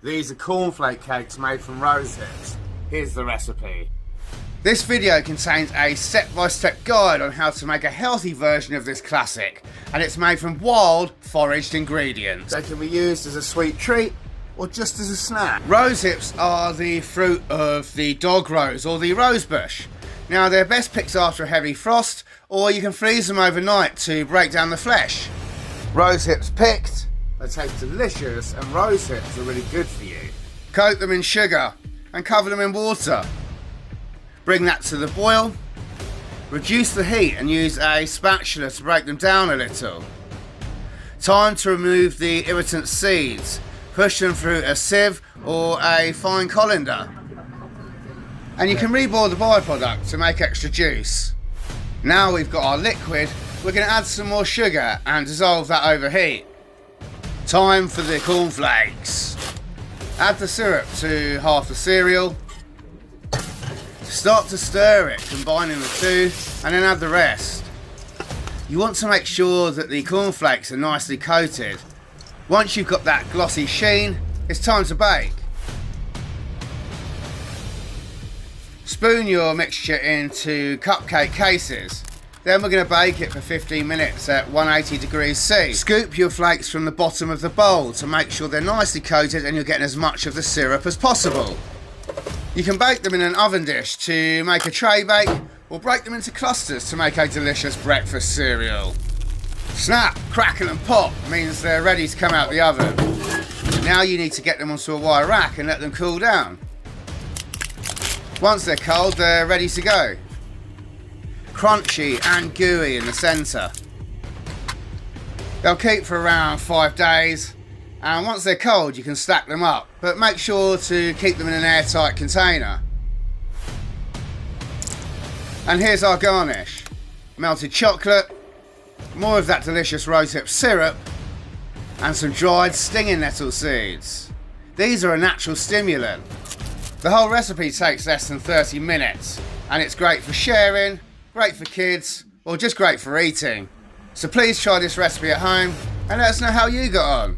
These are cornflake cakes made from rose hips. Here's the recipe. This video contains a step-by-step guide on how to make a healthy version of this classic, and it's made from wild, foraged ingredients. They can be used as a sweet treat or just as a snack. Rose hips are the fruit of the dog rose or the rose bush. Now they're best picked after a heavy frost, or you can freeze them overnight to break down the flesh. Rose hips picked, They taste delicious and rose hips are really good for you. coat them in sugar and cover them in water. Bring that to the boil, reduce the heat and use a spatula to break them down a little. Time to remove the irritant seeds. Push them through a sieve or a fine colander. And you can reboil the byproduct to make extra juice. Now we've got our liquid, we're going to add some more sugar and dissolve that over heat. Time for the cornflakes. Add the syrup to half the cereal. Start to stir it, combining the two, and then add the rest. You want to make sure that the cornflakes are nicely coated. Once you've got that glossy sheen, it's time to bake. Spoon your mixture into cupcake cases. Then we're going to bake it for 15 minutes at 180 degrees C. Scoop your flakes from the bottom of the bowl to make sure they're nicely coated and you're getting as much of the syrup as possible. You can bake them in an oven dish to make a tray bake, or break them into clusters to make a delicious breakfast cereal. Snap, crackle and pop means they're ready to come out the oven. Now you need to get them onto a wire rack and let them cool down. Once they're cold, they're ready to go. Crunchy and gooey in the centre. They'll keep for around 5 days, and once they're cold you can stack them up, but make sure to keep them in an airtight container. And here's our garnish. Melted chocolate, more of that delicious rosehip syrup, and some dried stinging nettle seeds. These are a natural stimulant. The whole recipe takes less than 30 minutes, and it's great for sharing, great for kids, or just great for eating. So please try this recipe at home and let us know how you got on.